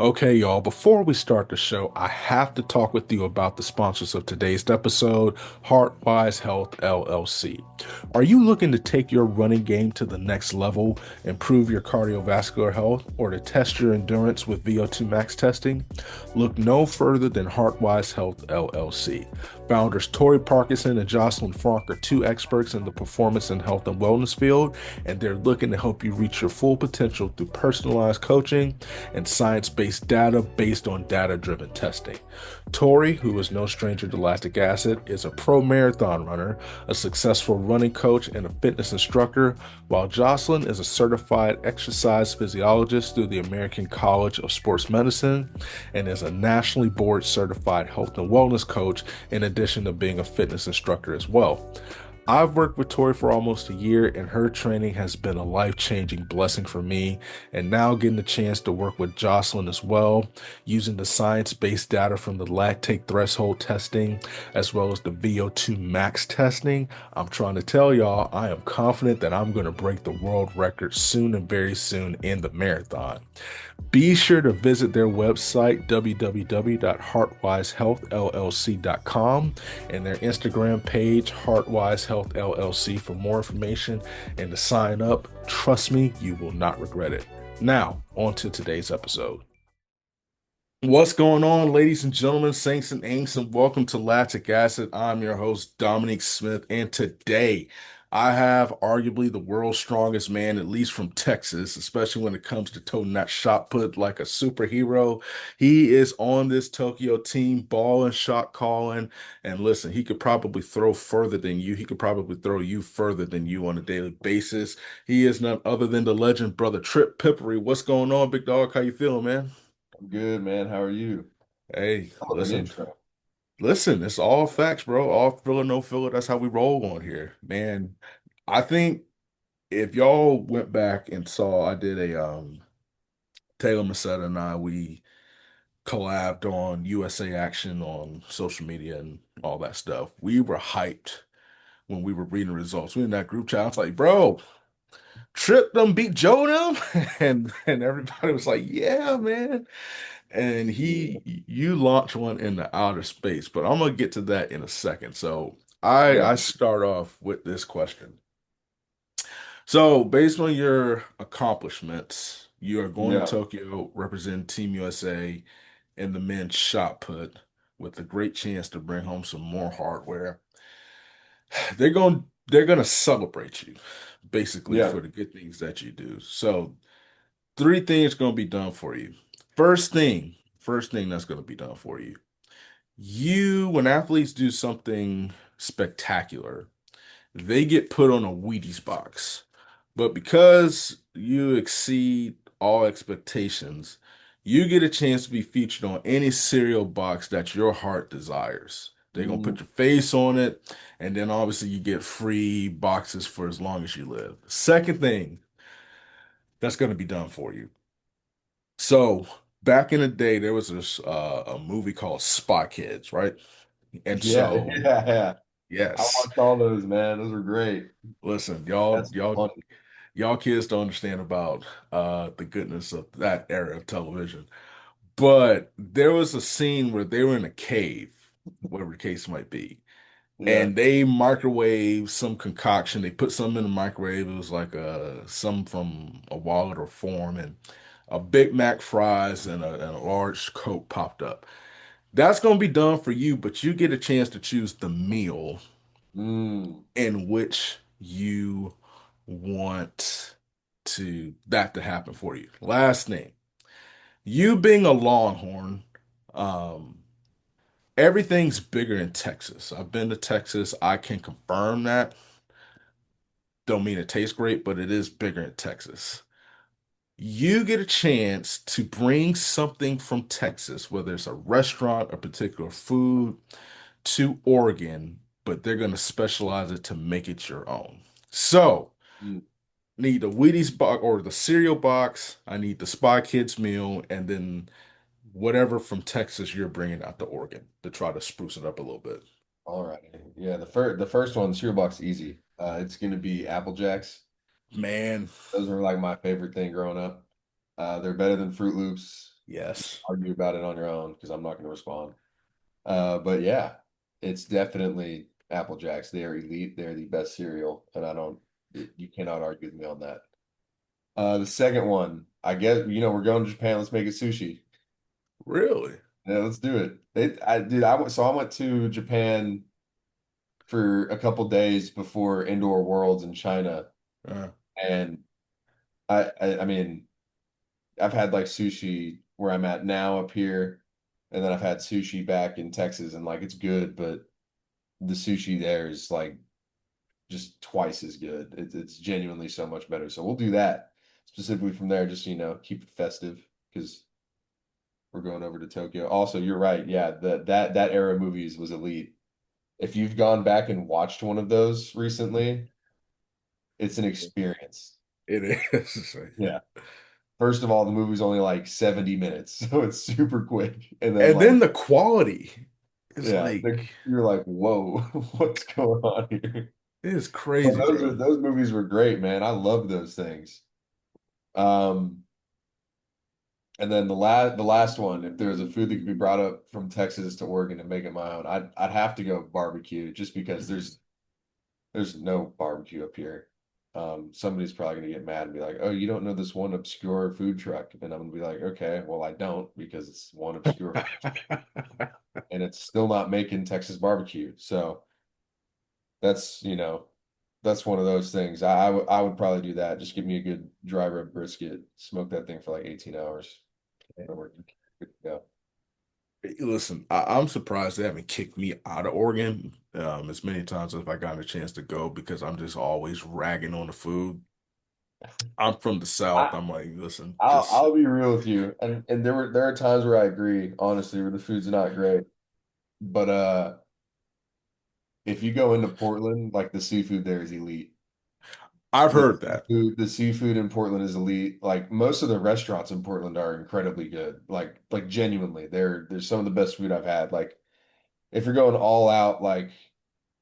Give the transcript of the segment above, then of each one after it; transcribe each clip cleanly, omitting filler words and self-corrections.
Okay, y'all, before we start the show, I have to talk with you about the sponsors of today's episode, Heartwise Health LLC. Are you looking to take your running game to the next level, improve your cardiovascular health, or to test your endurance with VO2 max testing? Look no further than Heartwise Health LLC. Founders Tori Parkinson and Jocelyn Frank are two experts in the performance and health and wellness field, and they're looking to help you reach your full potential through personalized coaching and science-based data based on data-driven testing. Tori, who is no stranger to lactic acid, is a pro marathon runner, a successful running coach, and a fitness instructor, while Jocelyn is a certified exercise physiologist through the American College of Sports Medicine and is a nationally board certified health and wellness coach in addition to being a fitness instructor as well. I've worked with Tori for almost a year, and her training has been a life-changing blessing for me. And now getting the chance to work with Jocelyn as well, using the science-based data from the lactate threshold testing, as well as the VO2 max testing, I'm trying to tell y'all, I am confident that I'm going to break the world record soon and very soon in the marathon. Be sure to visit their website, www.heartwisehealthllc.com, and their Instagram page, Heartwise Health LLC, for more information and to sign up. Trust me, you will not regret it. Now, on to today's episode. What's going on, ladies and gentlemen, saints and ain'ts, and welcome to Lactic Acid. I'm your host, Dominique Smith, and today I have arguably the world's strongest man, at least from Texas, especially when it comes to toting that shot put like a superhero. He is on this Tokyo team, balling, shot calling, and listen, he could probably throw further than you. He could probably throw you further than you on a daily basis. He is none other than the legend, brother Tripp Piperi. What's going on, big dog? How you feeling, man? I'm good, man. How are you? Hey, Hell of an listen, intro. listen, it's all facts, bro. All filler, no filler. That's how we roll on here, man. I think if y'all went back and saw, I did a Taylor Macetta and we collabed on USA Action on social media and all that stuff. We were hyped when we were reading results. We in that group chat. I was like, bro, Trip them beat Joe them, and everybody was like, yeah, man. And Yeah. you launch one into outer space, but I'm gonna get to that in a second. So I Yeah. start off with this question. So based on your accomplishments, you are going to Yeah. Tokyo, represent Team USA in the men's shot put with a great chance to bring home some more hardware. They're going to celebrate you basically Yeah. for the good things that you do. So three things going to be done for you. First thing that's going to be done for you. When athletes do something spectacular, they get put on a Wheaties box. But because you exceed all expectations, you get a chance to be featured on any cereal box that your heart desires. They're gonna Mm, put your face on it, and then obviously you get free boxes for as long as you live. Second thing that's gonna be done for you. So back in the day, there was a movie called Spy Kids, right? And yeah. so Yeah. Yeah. I yes, watched all those, man. Those were great. listen, y'all, That's y'all, funny. y'all kids don't understand about the goodness of that era of television. But there was a scene where they were in a cave, whatever the case might be, Yeah. and they microwave some concoction. They put something in the microwave. It was like some from a wallet or form, and a Big Mac fries and a large Coke popped up. That's gonna be done for you, but you get a chance to choose the meal Mm, in which you want to happen for you. Last thing, you being a Longhorn, um, everything's bigger in Texas. I've been to Texas. I can confirm that. Don't mean it tastes great, but it is bigger in Texas. You get a chance to bring something from Texas, whether it's a restaurant, a particular food, to Oregon, but they're going to specialize it to make it your own. So, mm. need the Wheaties box or the cereal box. I need the Spy Kids meal, and then whatever from Texas you're bringing out to Oregon to try to spruce it up a little bit. All right. Yeah. The first one, cereal box, easy. It's gonna be Apple Jacks. Man, Those were like my favorite thing growing up. They're better than Fruit Loops. Yes. Argue about it on your own because I'm not going to respond. But yeah, it's definitely Apple Jacks. They are elite. They're the best cereal, and I don't. You cannot argue with me on that. The second one, I guess, we're going to Japan. Let's make it sushi. Really? Yeah, let's do it. I went to Japan for a couple days before Indoor Worlds in China, Uh, and I mean, I've had like sushi where I'm at now up here, and then I've had sushi back in Texas, and like it's good, but the sushi there is like just twice as good. It's genuinely so much better. So we'll do that specifically from there, just keep it festive because we're going over to Tokyo. Also, you're right. Yeah, that era of movies was elite. If you've gone back and watched one of those recently, it's an experience. it is. Yeah. First of all, the movie's only like 70 minutes, so it's super quick. And then And like, then the quality is yeah, like, you're like, whoa, what's going on here? it is But crazy, those are bro. those movies were great, man. I love those things. Um, and then the last one, if there's a food that could be brought up from Texas to Oregon and make it my own, I'd have to go barbecue just because Mhm. there's no barbecue up here. Somebody's probably gonna get mad and be like, "Oh, you don't know this one obscure food truck," and I'm gonna be like, "Okay, well, I don't because it's one obscure food truck, and it's still not making Texas barbecue." So that's that's one of those things. I would probably do that. Just give me a good dry rib brisket, smoke that thing for like 18 hours, and we're good to go. Listen, I'm surprised they haven't kicked me out of Oregon as many times as I got a chance to go because I'm just always ragging on the food. I'm from the South. I I'm like, listen, I'll just I'll be real with you, and there are times where I agree, honestly, where the food's not great, but if you go into Portland, like the seafood there is elite. I've The heard that. seafood in Portland is elite. Like most of the restaurants in Portland are incredibly good. Like genuinely, they're some of the best food I've had. Like if you're going all out, like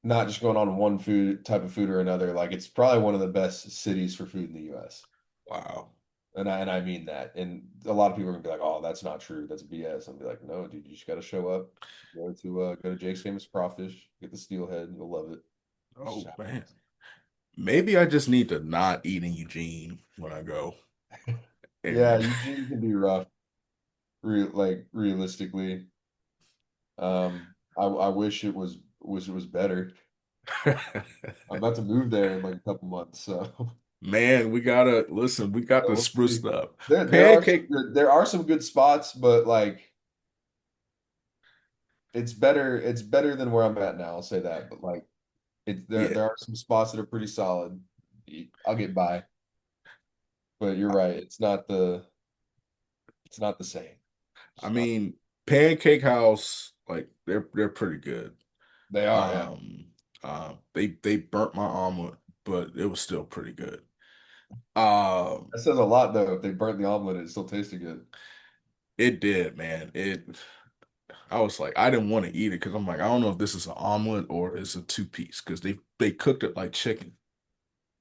not just going on one food type of food or another, like it's probably one of the best cities for food in the US. Wow. And I mean that. And a lot of people are gonna be like, "Oh, that's not true. That's BS." I'm be like, "No, dude, you just got to show up. Go to Jake's Famous Crawfish, get the steelhead, you'll love it." Just Oh have man. Maybe I just need to not eat in Eugene when I go. Yeah, And Eugene can be rough, realistically. I wish it was better. I'm about to move there in like a couple months, so man, we gotta listen, we got so to we'll spruce see. it up. There are some Pancake, good spots, but like it's better than where I'm at now. I'll say that. But like there yeah. there are some spots that are pretty solid. I'll get by, but you're right. It's not the same. I It's not. mean, Pancake House, like they're pretty good. They are, yeah. Um, they burnt my omelet, but it was still pretty good. Um, That says a lot though. If they burnt the omelet, it still tasted good. it did, man. I was like, I didn't want to eat it because I'm like, I don't know if this is an omelet or it's a two piece because they cooked it like chicken.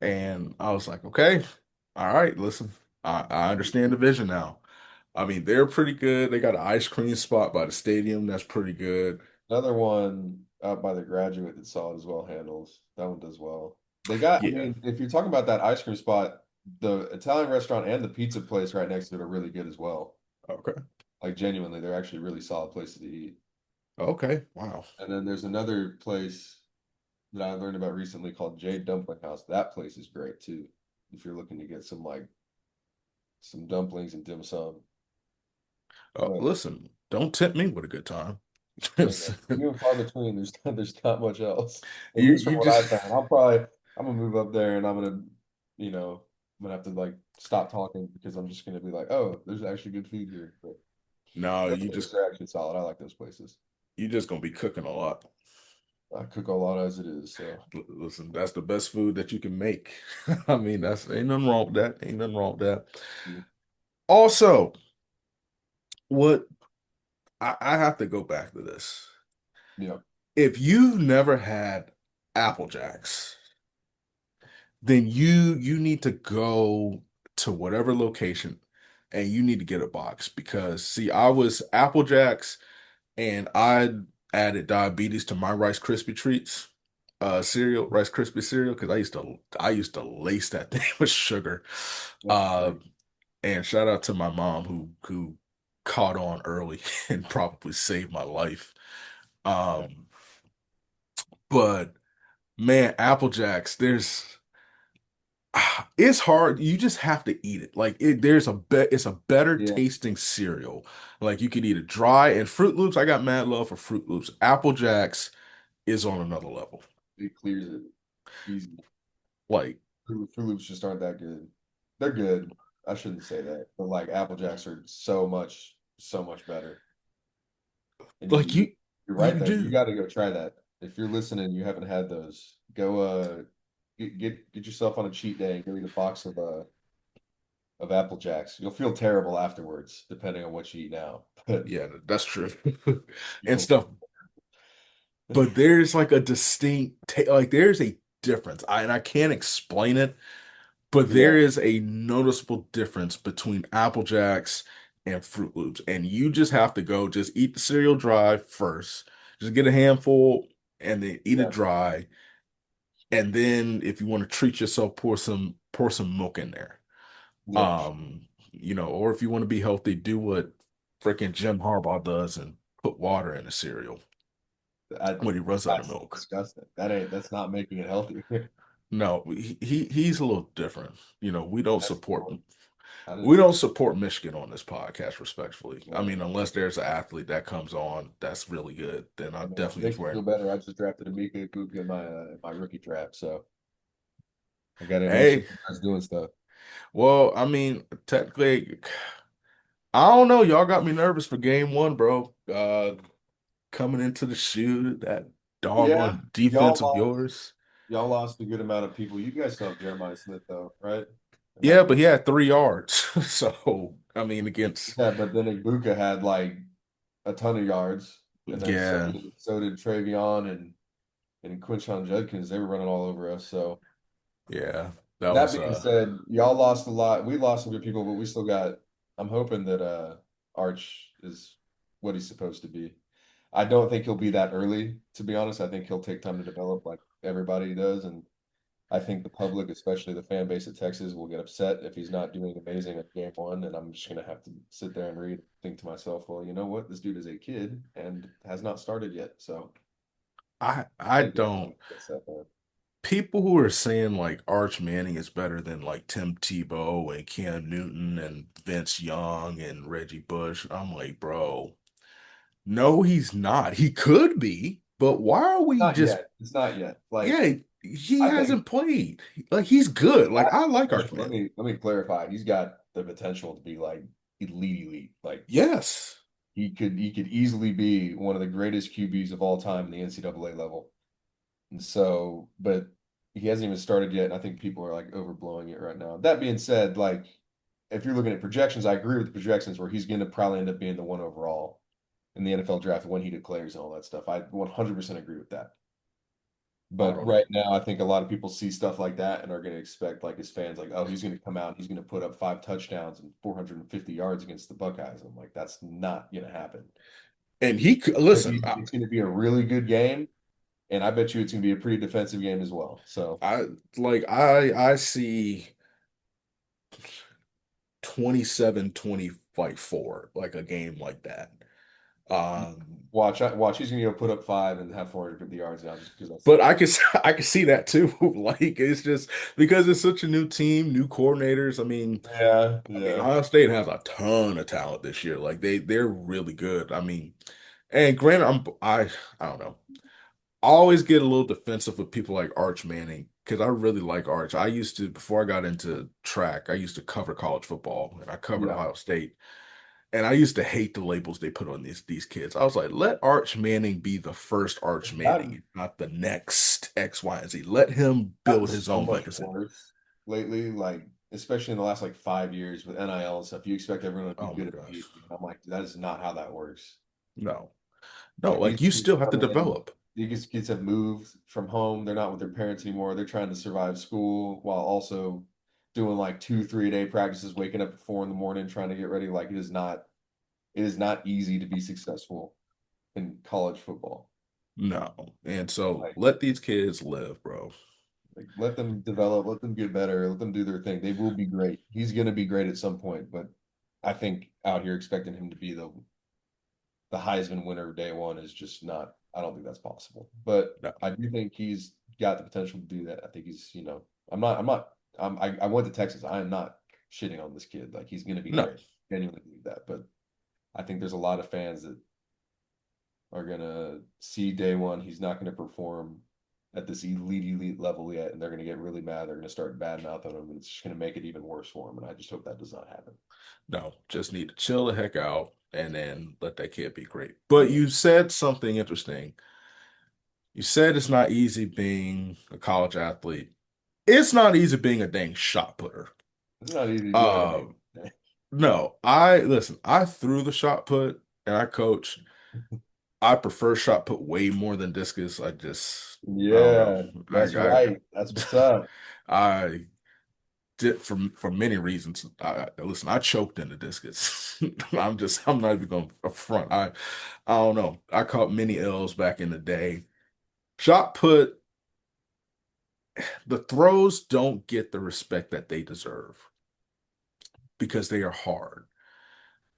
And I was like, okay, all right, listen, I understand the vision now. I mean, they're pretty good. They got an ice cream spot by the stadium that's pretty good. Another one out by the Graduate that Solid as well handles. That one does well. They got, I Yeah. mean, if you're talking about that ice cream spot, the Italian restaurant and the pizza place right next to it are really good as well. Okay. Like genuinely, they're actually really solid places to eat. Okay. Wow. And then there's another place that I learned about recently called J Dumpling House. That place is great too. If you're looking to get some dumplings and dim sum. But Listen, don't tempt me with a good time. hey man, few and far between. There's not much else. At You least from you what I just found. I'm gonna move up there and you know, I'm gonna have to like stop talking because I'm just gonna be like, oh, there's actually good food here. But no, those places are actually solid. I like those places. you just gonna be cooking a lot. I cook a lot as it is, so Listen, that's the best food that you can make. I mean, that's ain't nothing wrong with that. Ain't nothing wrong with that. Also, what I have to go back to this. yeah. If you've never had Apple Jacks, then you need to go to whatever location. and you need to get a box because see, I was Apple Jacks and I added diabetes to my Rice Krispie treats cereal, Rice Krispie cereal, because I used to lace that thing with sugar. That's Uh great. and shout out to my mom who caught on early and probably saved my life. Yeah. Um, but man, Apple Jacks, it's hard. You just have to eat it. Like it's a better Yeah. tasting cereal. Like you can eat it dry and Fruit Loops. I got mad love for Fruit Loops. Apple Jacks is on another level. It clears it easy. Like Fruit Loops just aren't that good. They're good. I shouldn't say that, but like Apple Jacks are so much better. And like you're right you though. You do. got to go try that. If you're listening, and you haven't had those. Go get yourself on a cheat day and go eat a box of Apple Jacks. You'll feel terrible afterwards, depending on what you eat now. But Yeah, that's true. you And will. stuff. But there's like a like there's a difference. And I can't explain it, but there Yeah, is a noticeable difference between Apple Jacks and Fruit Loops. And you just have to go just eat the cereal dry first. Just get a handful and then eat it yeah, dry. And then if you want to treat yourself, pour some milk in there. yeah. Or if you want to be healthy, do what freaking Jim Harbaugh does and put water in the cereal I, when he runs out of that's milk. disgusting. That's not making it healthier. No, he's a little different. We don't That's support cool. I we didn't. don't support Michigan on this podcast, respectfully. I Yeah. mean, unless there's an athlete that comes on that's really good, then I I mean, to definitely make you swear. feel better, I just drafted Amika Ibuka in my rookie draft, so I got to at least Hey, support us doing stuff. well, I mean, technically, I don't know. Y'all got me nervous for game one, bro. Coming into the shoe, that Yeah, doggone y'all defense of lost. yours. Y'all lost a good amount of people. You guys still have Jeremiah Smith though, right? Am I Yeah, but correct? he had 3 yards. So, I mean, against, Yeah, but then Ibuka had like a ton of yards, and then yeah, so did Travion and Quinshon Judkins. They were running all over us. So yeah, that that was, being said, y'all lost a lot. We lost some good people, but we still got. I'm hoping that Arch is what he's supposed to be. I don't think he'll be that early, to be honest. I think he'll take time to develop like everybody does. And I think the public, especially the fan base of Texas, will get upset if he's not doing amazing at game one. And I'm just gonna have to sit there and think to myself, well, you know what? This dude is a kid and has not started yet. So I can't get don't. upset there. People who are saying like Arch Manning is better than like Tim Tebow and Cam Newton and Vince Young and Reggie Bush, I'm like, bro, no, he's not. He could be, but why are we Not just, yet. It's not yet. Like yeah, he I think hasn't played. Like he's good. Like got I the like Arch potential. Manning. Let me clarify. He's got the potential to be like elite. Like Yes. he could easily be one of the greatest QBs of all time in the NCAA level. And so, but he hasn't even started yet. And I think people are like overblowing it right now. That being said, like if you're looking at projections, I agree with the projections where he's going to probably end up being the one overall in the NFL draft when he declares and all that stuff. I 100% agree with that. I But don't right know. now, I think a lot of people see stuff like that and are going to expect, like his fans, like, oh, he's going to come out, he's going to put up 5 touchdowns and 450 yards against the Buckeyes. I'm like, that's not going to happen. And he could listen. It's going to be a really good game, and I bet you it's going to be a pretty defensive game as well. So I I see 27-24 like a game like that. Um, watch, he's going to go put up 5 and have 450 yards now just because that's the but way. I can see that too. Like it's just because it's such a new team, new coordinators. Yeah, I mean, yeah, Ohio State has a ton of talent this year. Like they're really good. I mean, and granted, I don't know. I always get a little defensive with people like Arch Manning because I really like Arch. I used to before I got into track, I used to cover college football and I covered yeah. Ohio State. And I used to hate the labels they put on these kids. I was like, let Arch Manning be the first Arch It's Manning, not the next X, Y, and Z. Let him gotten build his so own much legacy. worse lately, like especially in the last like 5 years with NIL and stuff. You expect everyone to be Oh my good gosh. immediately. And I'm like, that is not how that works. No, no, Like like these you kids still have to come in, develop. these kids have moved from home. They're not with their parents anymore. They're trying to survive school while also doing like 2, 3 a day practices, waking up at 4 in the morning, trying to get ready. Like it is not easy to be successful in college football. No. And so Like, let these kids live, bro. let them develop, let them get better, let them do their thing. They will be great. He's going to be great at some point, but I think out here expecting him to be the Heisman winner day one is just not. I don't think that's possible. But No. I do think he's got the potential to do that. I think he's, I'm not, I'm not, I went to Texas. I am not shitting on this kid. Like he's going to be No. great. Genuinely believe that. But I think there's a lot of fans that are gonna see day one he's not gonna perform at this elite level yet, and they're gonna get really mad. They're gonna start bad mouthing him, and it's just gonna make it even worse for him. And I just hope that does not happen. No. Just need to chill the heck out and then let that kid be great. But Yeah, you said something interesting. You said it's not easy being a college athlete. It's not easy being a dang shot putter. it's not easy doing Uh, anything. no, I listen, I threw the shot put and I coach. I prefer shot put way more than discus. I don't know. Yeah, that's I right. That's what's up. I did for many reasons. Listen, I choked in the discus. I'm not even going to front. I don't know. I caught many L's back in the day. Shot put, the throws don't get the respect that they deserve because they are hard.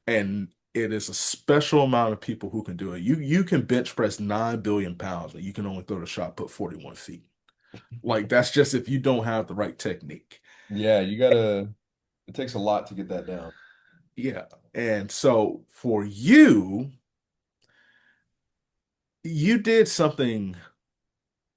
And it is a special amount of people who can do it. You can bench press 9 billion pounds, and you can only throw the shot put 41 feet. Like that's just if you don't have the right technique. Yeah, you gotta. It takes a lot to get that down. Yeah. And so for you, you did something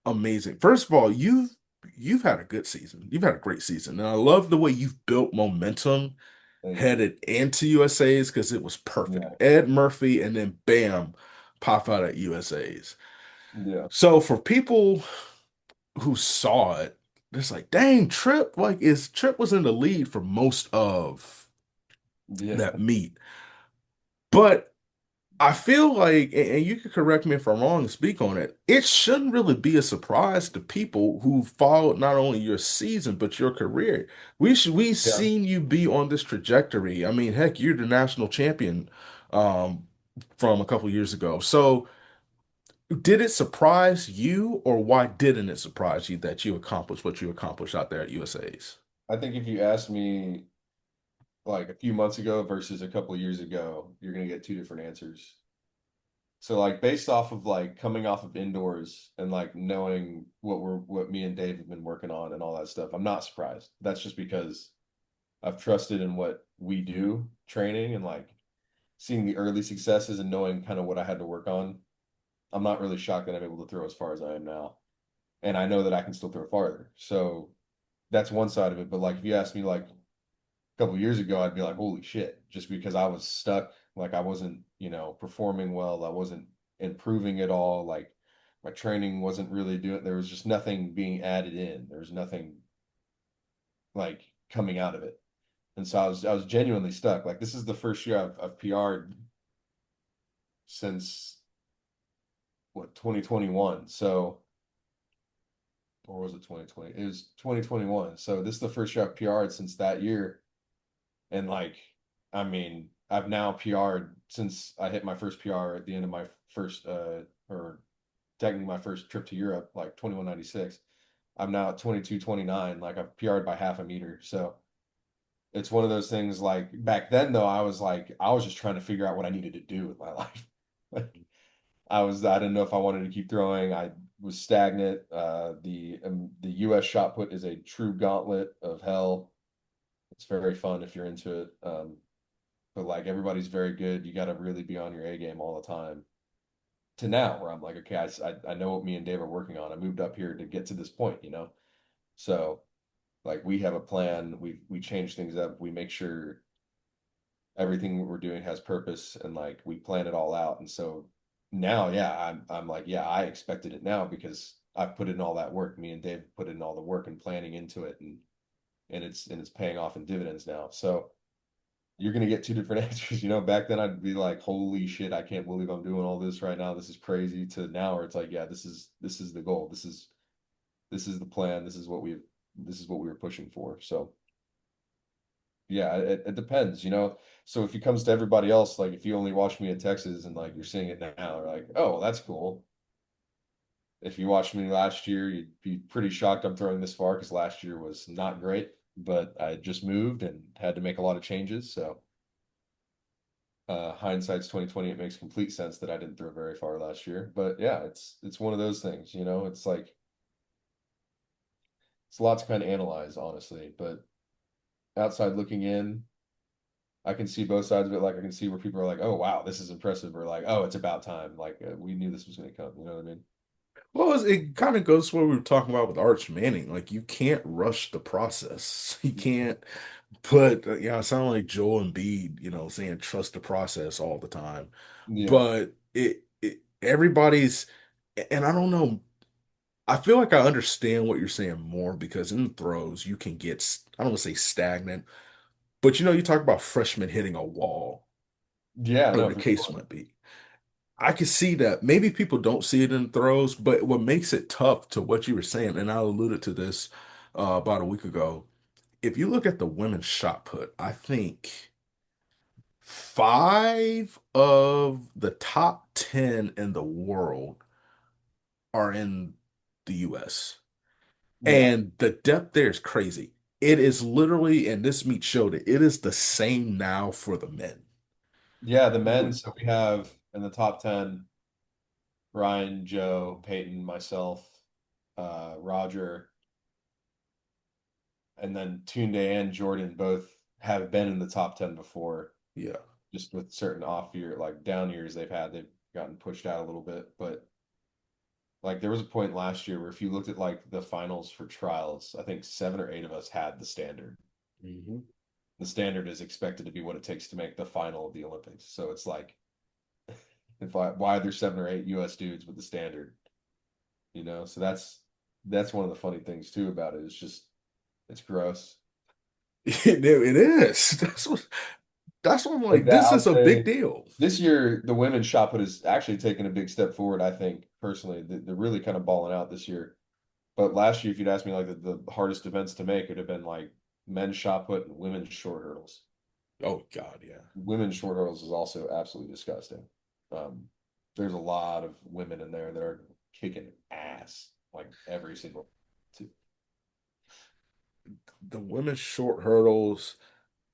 amazing. First of all, you've had a good season. You've had a great season. And I love the way you've built momentum Thank you. headed into USA's because it was Yeah, perfect. Ed Murphy and then bam, pop out at USA's. yeah, So for people who saw it, it's like, dang, Tripp, like is Tripp was in the lead for most of that yeah. meet. But I feel like, and you can correct me if I'm wrong and speak on it, it shouldn't really be a surprise to people who followed not only your season, but your career. We've Yeah. seen you be on this trajectory. I mean, heck, you're the national champion um, from a couple years ago. So did it surprise you, or why didn't it surprise you that you accomplished what you accomplished out there at USA's? I think if you asked me like a few months ago versus a couple of years ago, you're gonna get two different answers. So like based off of like coming off of indoors and like knowing what me and Dave have been working on and all that stuff, I'm not surprised. That's just because I've trusted in what we do, training and like seeing the early successes and knowing kind of what I had to work on. I'm not really shocked that I'm able to throw as far as I am now. And I know that I can still throw farther. So that's one side of it. But like if you ask me like couple years ago, I'd be like, holy shit, just because I was stuck, like I wasn't, performing well, I wasn't improving at all, like my training wasn't really doing, there was just nothing being added in. There was nothing like coming out of it. And so I was genuinely stuck. Like this is the first year I've PR'd since what 2021. So or was it 2020? It was 2021. So this is the first year I've PR'd since that year. And like, I mean, I've now PR'd since I hit my first PR at the end of my first or technically my first trip to Europe, like 2196. I'm now at 2229. Like I've PR'd by half a meter. So it's one of those things like back then though, I was just trying to figure out what I needed to do with my life. Like I didn't know if I wanted to keep throwing. I was stagnant. The US shot put is a true gauntlet of hell. It's very fun if you're into it. But like everybody's very good. You got to really be on your A game all the time. To now, where I'm like, okay, I know what me and Dave are working on. I moved up here to get to this point. So like we have a plan. We change things up. We make sure everything we're doing has purpose, and like we plan it all out. And so now, yeah, I'm like, yeah, I expected it now because I've put in all that work. Me and Dave put in all the work and planning into it, and it's paying off in dividends now. So you're gonna get two different answers. Back then I'd be like, holy shit, I can't believe I'm doing all this right now. This is crazy. To now where it's like, yeah, this is the goal. This is the plan. This is what we were pushing for. So Yeah, it depends, you know. So if it comes to everybody else, like if you only watch me at Texas and like you're seeing it now, they're like, oh, well, that's cool. If you watched me last year, you'd be pretty shocked I'm throwing this far because last year was not great, but I just moved and had to make a lot of changes. So hindsight's 2020. It makes complete sense that I didn't throw very far last year. But yeah, it's one of those things, you know. It's like it's a lot to kind of analyze, honestly. But outside looking in, I can see both sides of it. Like I can see where people are like, "Oh wow, this is impressive," or like, "Oh, it's about time." Like we knew this was going to come. You know what I mean? Well, it kind of goes to what we were talking about with Arch Manning. Like you can't rush the process. You can't put, I sound like Joel Embiid, saying trust the process all the time. Yeah, But everybody's, and I don't know. I feel like I understand what you're saying more because in throws you can get, I don't want to say stagnant, but you talk about freshmen hitting a wall, yeah, or no, the for case sure. might be. I can see that. Maybe people don't see it in throws, but what makes it tough to what you were saying, and I alluded to this about a week ago. If you look at the women's shot put, I think five of the top 10 in the world are in the US. Yeah, And the depth there is crazy. It is literally, and this meet showed it, it is the same now for the men. yeah. The men. With, So we have in the top 10, Ryan, Joe, Peyton, myself, Roger, and then Tunde and Jordan both have been in the top 10 before. yeah. Just with certain off year, like down years they've had, they've gotten pushed out a little bit. But like there was a point last year where if you looked at like the finals for trials, I think 7 or 8 of us had the standard. Mhm. The standard is expected to be what it takes to make the final of the Olympics. So it's like, why there's 7 or 8 U.S. dudes with the standard, you know? So that's one of the funny things too about it. It's just it's gross. It is. That's what I'm Like like, that, this I'll is a big say deal. this year the women's shot put has actually taken a big step forward. I think personally, they're really kind of balling out this year. But last year, if you'd asked me like the hardest events to make, it'd have been like men's shot put and women's short hurdles. Oh God, yeah. Women's short hurdles is also absolutely disgusting. Um, there's a lot of women in there that are kicking ass, like every single two. The women's short hurdles,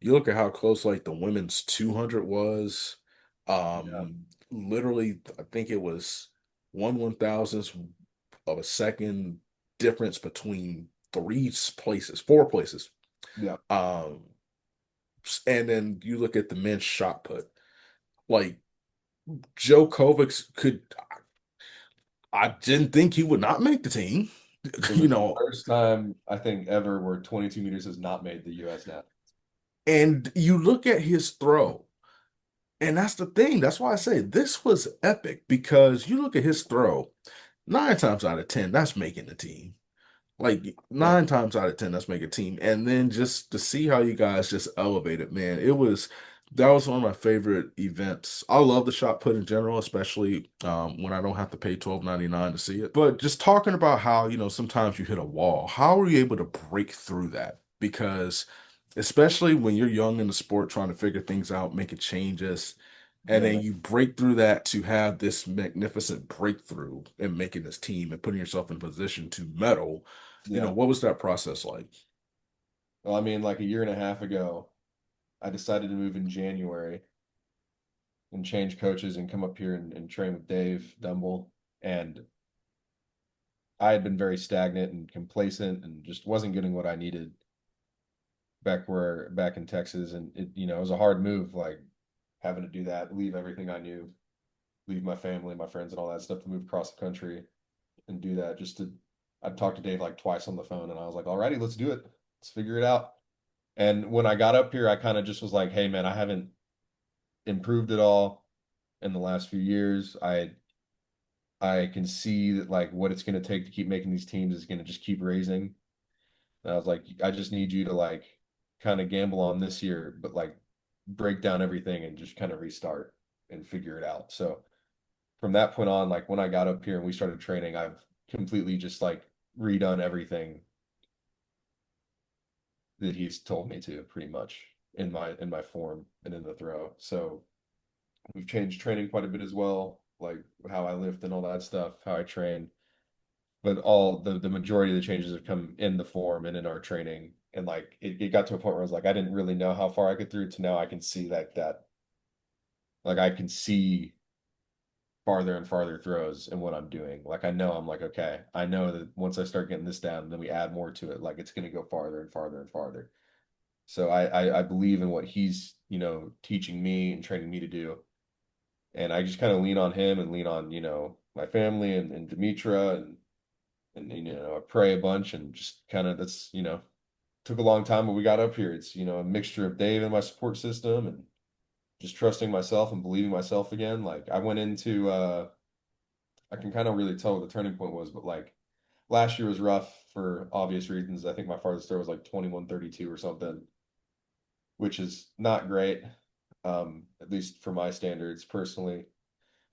you look at how close like the women's 200 was. Yeah, Literally, I think it was 1/1000th of a second difference between places, 4 places. yeah. Um, and then you look at the men's shot put. Like Joe Kovacs could, I didn't think he would not make the team. It You was the know, first time I think ever where 22 meters has not made the U.S. net. and you look at his throw, and that's the thing. That's why I say this was epic because you look at his throw, 9 times out of 10, that's making the team. Like Yeah, 9 times out of 10, that's making a team. And then just to see how you guys just elevated, man, that was one of my favorite events. I love the shot put in general, especially when I don't have to pay $12.99 to see it. But just talking about how, sometimes you hit a wall, how are you able to break through that? Because especially when you're young in the sport, trying to figure things out, making changes, and yeah, then you break through that to have this magnificent breakthrough and making this team and putting yourself in position to medal. yeah. What was that process like? Well, I mean, like a year and a half ago, I decided to move in January and change coaches and come up here and train with Dave Dumble. And I had been very stagnant and complacent and just wasn't getting what I needed back in Texas. And it was a hard move, like having to do that, leave everything I knew, leave my family, my friends, and all that stuff to move across the country and do that. I'd talked to Dave like twice on the phone, and I was like, "Alrighty, let's do it. Let's figure it out." And when I got up here, I kind of just was like, "Hey, man, I haven't improved at all in the last few years. I can see that like what it's going to take to keep making these teams is going to just keep raising." And I was like, I just need you to like kind of gamble on this year, but like break down everything and just kind of restart and figure it out. So from that point on, like when I got up here and we started training, I've completely just like redone everything that he's told me to pretty much. in my form and in the throw. So we've changed training quite a bit as well, like how I lift and all that stuff, how I train. But all the majority of the changes have come in the form and in our training. And like it got to a point where I was like, I didn't really know how far I could throw to now I can see that like I can see farther and farther throws in what I'm doing. Like I know I'm like, okay, I know that once I start getting this down, then we add more to it, like it's gonna go farther and farther and farther. So I believe in what he's, teaching me and training me to do. And I just kind of lean on him and lean on, my family and Demetra and I pray a bunch and just kind of that's, took a long time, but we got up here. It's, a mixture of Dave and my support system and just trusting myself and believing myself again. Like I went into I can kind of really tell what the turning point was, but like last year was rough for obvious reasons. I think my farthest throw was like 21:32 or something, which is not great, at least for my standards personally.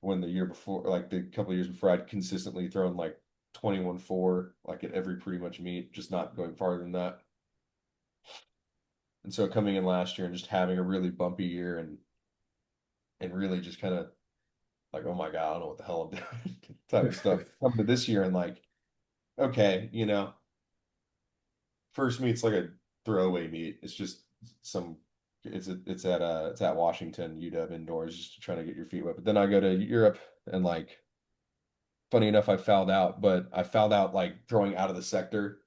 When the year before, like the couple of years before, I'd consistently thrown like 21:4, like at every pretty much meet, just not going farther than that. And so coming in last year and just having a really bumpy year and really just kind of like, oh my God, I don't know what the hell I'm doing type of stuff. Coming to this year and like, okay, first meet's like a throwaway meet. It's just some it's at Washington, UW indoors, just trying to get your feet wet. But then I go to Europe and like funny enough, I fouled out, but I fouled out like throwing out of the sector,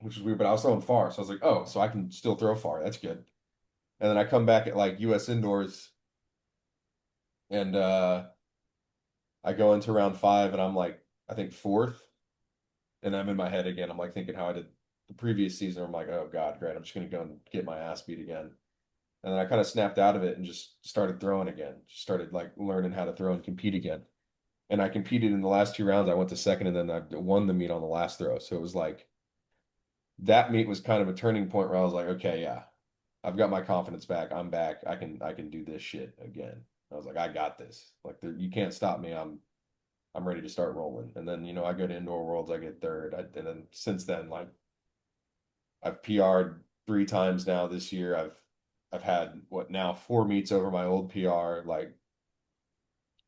which is weird, but I was throwing far. So I was like, oh, so I can still throw far. That's good. And then I come back at like US indoors and I go into round five and I'm like, I think fourth. And I'm in my head again. I'm like thinking how I did the previous season. I'm like, oh God, great. I'm just gonna go and get my ass beat again. And then I kind of snapped out of it and just started throwing again. Just started like learning how to throw and compete again. And I competed in the last two rounds. I went to second and then I won the meet on the last throw. So it was like that meet was kind of a turning point where I was like, okay, yeah, I've got my confidence back. I'm back. I can do this shit again. I was like, I got this. Like you can't stop me. I'm ready to start rolling. And then, I go to indoor worlds, I get third. And then since then, like I've PR'd three times now this year. I've had what now four meets over my old PR. Like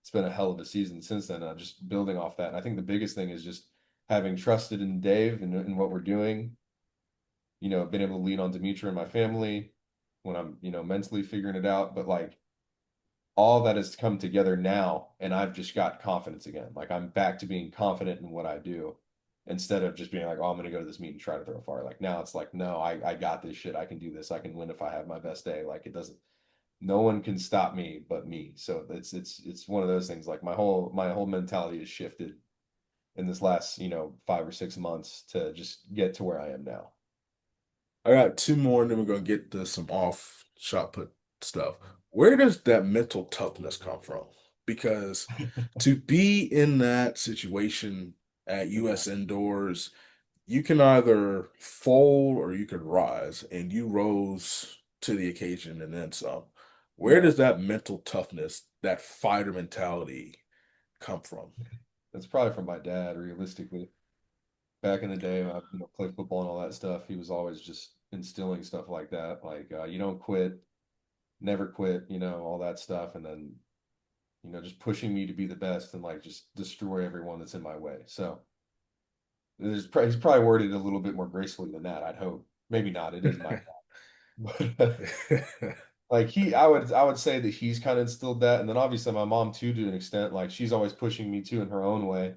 it's been a hell of a season since then. Just building off that. And I think the biggest thing is just having trusted in Dave and what we're doing. Been able to lean on Demetra and my family when I'm, mentally figuring it out. But like all that has come together now, and I've just got confidence again. Like I'm back to being confident in what I do instead of just being like, oh, I'm going to go to this meet and try to throw far. Like now it's like, no, I got this shit. I can do this. I can win if I have my best day. Like it doesn't, no one can stop me but me. So it's one of those things. Like my whole mentality has shifted in this last, 5 or 6 months to just get to where I am now. I got two more, and then we're gonna get to some off shot put stuff. Where does that mental toughness come from? Because to be in that situation at US indoors, you can either fold or you could rise, and you rose to the occasion and then some. Where Yeah, does that mental toughness, that fighter mentality come from? that's probably from my dad, realistically. Back in the day, when I, played football and all that stuff, he was always just instilling stuff like that. Like, you don't quit, never quit, all that stuff. And then, just pushing me to be the best and like just destroy everyone that's in my way. So he's probably worded a little bit more gracefully than that, I'd hope. Maybe not. It is my but like I would say that he's kind of instilled that. And then obviously my mom too, to an extent, like she's always pushing me too in her own way.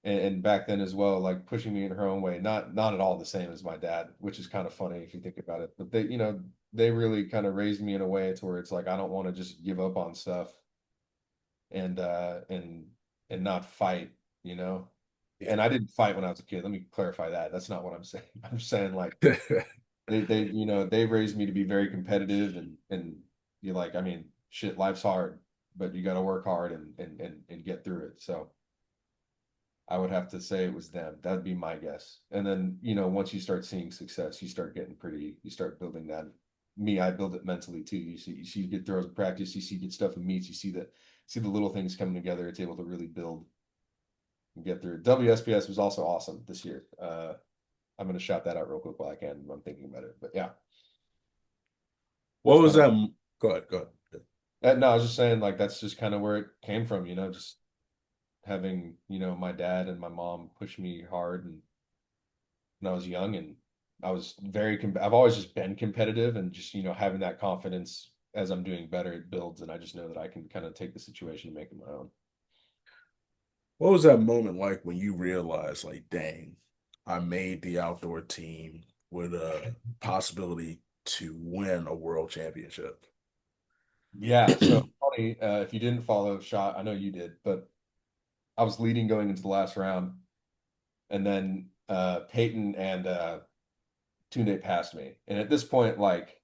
And back then as well, like pushing me in her own way, not at all the same as my dad, which is kind of funny if you think about it. But they really kind of raised me in a way to where it's like I don't want to just give up on stuff and and not fight, you know. And Yeah. I didn't fight when I was a kid. Let me clarify that. That's not what I'm saying. I'm just saying like they they raised me to be very competitive and you like I mean shit, life's hard, but you got to work hard and get through it. So I would have to say it was them. That'd be my guess. And then, once you start seeing success, you start building that. Me, I build it mentally too. You see get throws in practice, you see get stuff in meets, you see the little things coming together. It's able to really build and get through. WSPS was also awesome this year. I'm gonna shout that out real quick while I can. I'm thinking about it. But yeah. What It's was kind of that? Go ahead, go ahead. no, I was just saying like that's just kind of where it came from, just having, my dad and my mom push me hard and when I was young and I was I've always just been competitive and just, having that confidence as I'm doing better, it builds and I just know that I can kind of take the situation and make it my own. What was that moment like when you realized, like, dang, I made the outdoor team with a possibility to win a world championship? Yeah, so funny, if you didn't follow shot, I know you did, but I was leading going into the last round and then Peyton and Tunde passed me. And at this point, like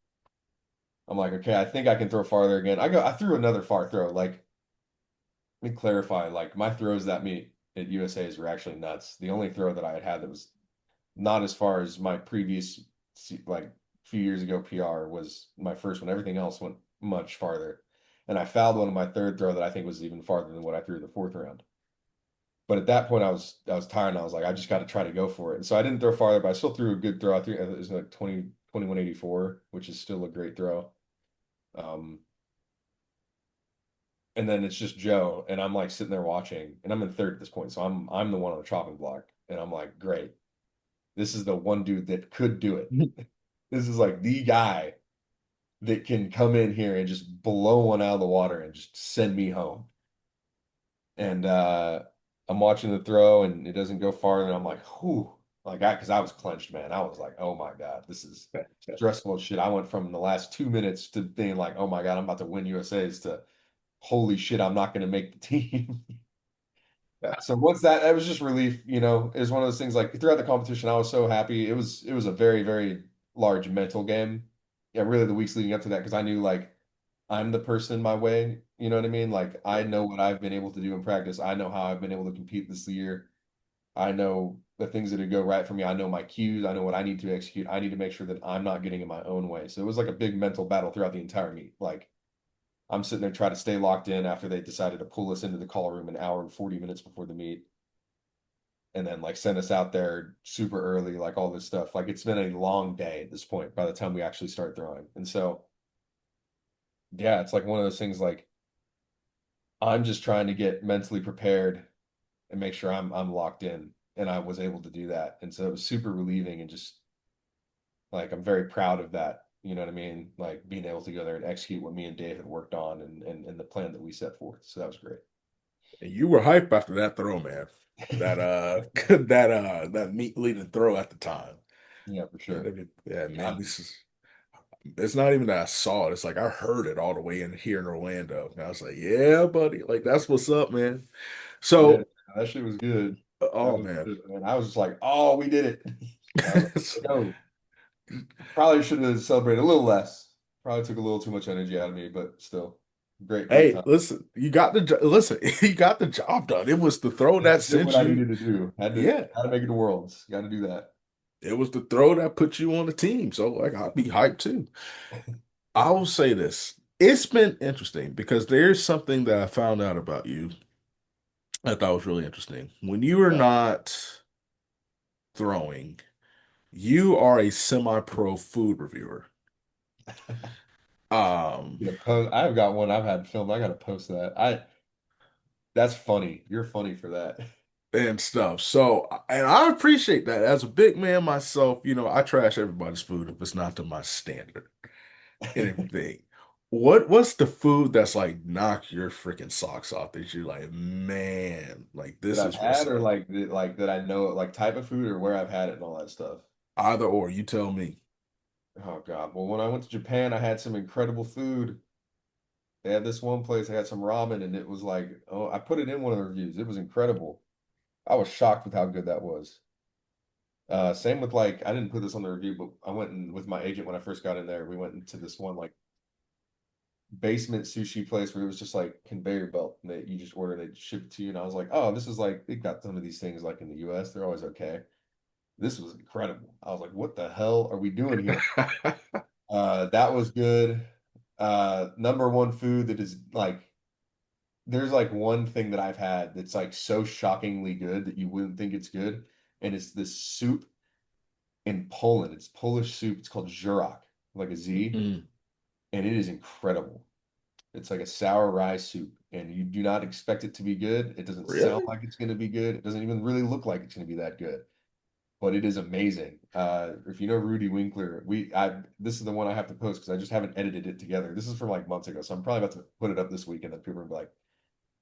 I'm like, okay, I think I can throw farther again. I threw another far throw. Like, let me clarify, like my throws that meet at USA's were actually nuts. The only throw that I had had that was not as far as my previous like few years ago PR was my first one. Everything else went much farther. And I fouled one of my third throw that I think was even farther than what I threw the fourth round. But at that point, I was tired and I was like, I just got to try to go for it. And so I didn't throw farther, but I still threw a good throw. I threw it was like 2184, which is still a great throw. Um, and then it's just Joe, and I'm like sitting there watching, and I'm in third at this point, so I'm the one on the chopping block, and I'm like, great, this is the one dude that could do it. This is like the guy that can come in here and just blow one out of the water and just send me home. And I'm watching the throw, and it doesn't go farther, and I'm like, whew, like because I was clenched, man. I was like, oh my God, this is stressful as shit. I went from the last 2 minutes to being like, oh my God, I'm about to win USA's to holy shit, I'm not going to make the team. So once that was just relief, it was one of those things like throughout the competition, I was so happy. It was a very, very large mental game. Yeah, really the weeks leading up to that, because I knew like I'm the person my way, you know what I mean? Like I Yeah. know what I've been able to do in practice. I know how I've been able to compete this year. I know the things that would go right for me. I know my cues. I know what I need to execute. I need to make sure that I'm not getting in my own way. So it was like a big mental battle throughout the entire meet. Like I'm sitting there trying to stay locked in after they decided to pull us into the call room an hour and 40 minutes before the meet and then like send us out there super early, like all this stuff. Like it's been a long day at this point by the time we actually start throwing. And so, yeah, it's like one of those things like I'm just trying to get mentally prepared and make sure I'm locked in. And I was able to do that. And so it was super relieving and just like I'm very proud of that. You know what I mean? Like being able to go there and execute what me and Dave had worked on and the plan that we set forth. So that was great. And you were hyped after that throw, man. That that meat leading throw at the time. Yeah, for And sure. yeah, Yeah, man, this is it's not even that I saw it. It's like I heard it all the way in here in Orlando. And I was like, yeah, buddy, like that's what's up, man. yeah, So, that shit was good. That oh was man. good, man. I was just like, oh, we did it. I was like, oh, probably should have celebrated a little less. Probably took a little too much energy out of me, but still, great, great Hey, time. listen, listen, you got the job done. It was the throw I that did what sent I you. needed to do. Yeah, Had to make it to Worlds. Got to do that. it was the throw that put you on the team. So like I'd be hyped too. I will say this. It's been interesting because there's something that I found out about you I thought was really interesting. When you are Yeah. not throwing, you are a semi-pro food reviewer. Um, I've got one I've had filmed. I got to post that. That's funny. You're funny for that. and stuff. So, and I appreciate that. As a big man myself, I trash everybody's food if it's not to my standard and everything. What's the food that's like knock your freaking socks off that you're like, man, like That this I've is what's had or up. like that I know like type of food or where I've had it and all that stuff. Either or, you tell me. Oh God. Well, when I went to Japan, I had some incredible food. They had this one place, I had some ramen, and it was like, oh, I put it in one of the reviews. It was incredible. I was shocked with how good that was. Same with like, I didn't put this on the review, but I went in with my agent when I first got in there. We went into this one like basement sushi place where it was just like conveyor belt and you just order and they ship it to you. And I was like, oh, this is like, they got some of these things like in the US, they're always okay. This was incredible. I was like, what the hell are we doing here? That was good. Number one food that is like there's like one thing that I've had that's like so shockingly good that you wouldn't think it's good, and it's this soup in Poland. It's Polish soup. It's called żurek, like a Z, Mm, and it is incredible. It's like a sour rye soup, and you do not expect it to be good. It doesn't sound Really? like it's going to be good. It doesn't even really look like it's going to be that good, but it is amazing. If you know Rudy Winkler, this is the one I have to post because I just haven't edited it together. This is from like months ago, so I'm probably about to put it up this week, and then people will be like,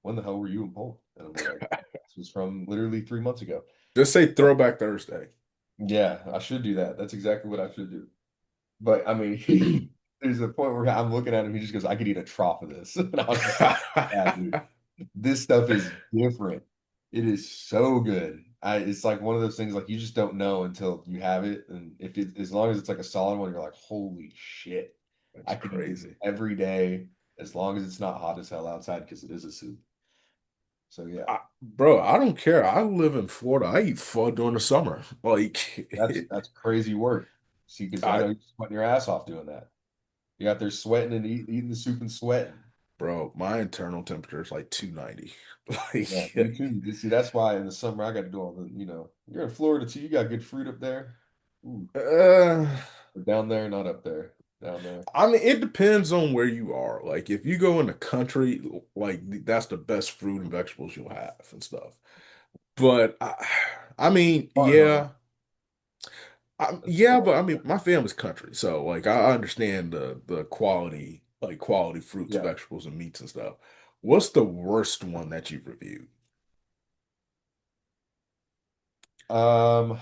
"When the hell were you in Poland?" And I'll be like, "This was from literally 3 months ago." Just say Throwback Thursday. Yeah, I should do that. That's exactly what I should do. But I mean, there's a point where I'm looking at him, he just goes, "I could eat a trough of this." And I was just like, "Yeah, dude, this stuff is different. It is so good." It's like one of those things like you just don't know until you have it. And if it, as long as it's like a solid one, you're like, "Holy shit, That's I could eat this crazy. every day as long as it's not hot as hell outside because it is a soup." So yeah, Bro, I don't care. I live in Florida. I eat pho during the summer. Like, that's crazy work. See, because I I, know you're sweating your ass off doing that. You out there sweating and eating the soup and sweating. bro, my internal temperature is like 290. Yeah, Like, me too. See, that's why in the summer I got to do all the, you're in Florida too. You got good fruit up there. Ooh, uh, but down there, not up there. Down there. I mean, it depends on where you are. Like, if you go in the country, like that's the best fruit and vegetables you'll have and stuff. But I mean, Far north. That's yeah, far. but I mean, my family's country, so like I understand the quality, like quality fruits, Yeah. vegetables, and meats and stuff. What's the worst one that you've reviewed? Um,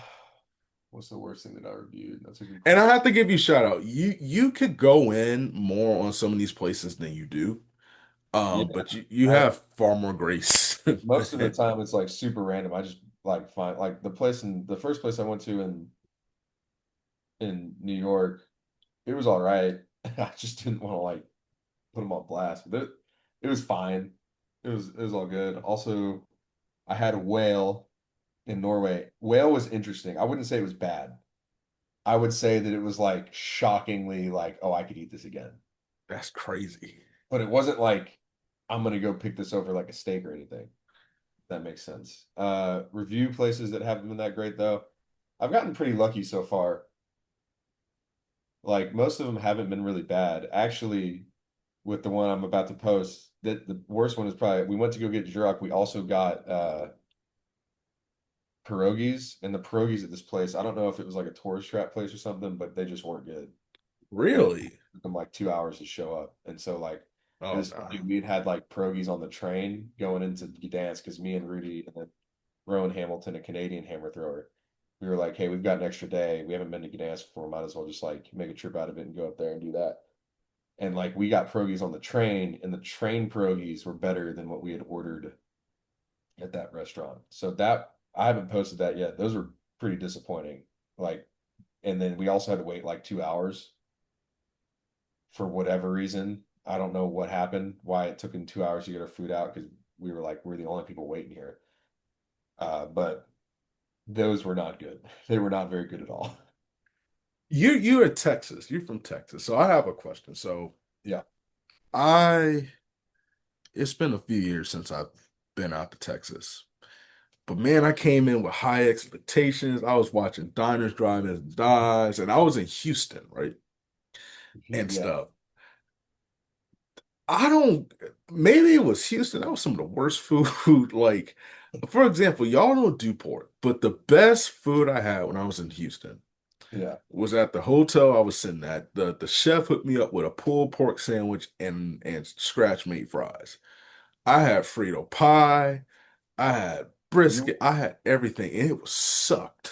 what's the worst thing that I reviewed? That's a good And I question. have to give you a shout out. You could go in more on some of these places than you do. Yeah, But you I have far more grace most of the than time it's like super random. I just like find like the first place I went to in New York, it was all right. I just didn't want to like put them on blast, but it was fine. It was all good. Also, I had a whale in Norway. Whale was interesting. I wouldn't say it was bad. I would say that it was like shockingly like, oh, I could eat this again. that's crazy. But it wasn't like I'm gonna go pick this over like a steak or anything. That makes sense. Review places that haven't been that great though. I've gotten pretty lucky so far. Like most of them haven't been really bad. Actually, with the one I'm about to post, that the worst one is probably we went to go get drunk. We also got pierogies, and the pierogies at this place, I don't know if it was like a tourist trap place or something, but they just weren't good. And it Really? took them like 2 hours to show up. And so like it Oh was no. funny. We had like pierogies on the train going into Gdansk because me and Rudy and then Rowan Hamilton, a Canadian hammer thrower, we were like, hey, we've got an extra day. We haven't been to Gdansk before. Might as well just like make a trip out of it and go up there and do that. And like we got pierogies on the train, and the train pierogies were better than what we had ordered at that restaurant. So that I haven't posted that yet. Those were pretty disappointing. Like, and then we also had to wait like 2 hours for whatever reason. I don't know what happened, why it took him 2 hours to get our food out because we were like, we're the only people waiting here. But those were not good. They were not very good at all. You're in Texas. You're from Texas. So I have a question. So Yeah. I it's been a few years since I've been out to Texas. But man, I came in with high expectations. I was watching Diners, Drive-Ins, and Dives, and I was in Houston, right? And Yeah. stuff. I don't, maybe it was Houston. That was some of the worst food. Like, for example, y'all don't do pork, but the best food I had when I was in Houston Yeah. was at the hotel I was sitting at. The chef hooked me up with a pulled pork sandwich and scratch meat fries. I had Frito pie, I had You brisket, I had everything, and it was sucked.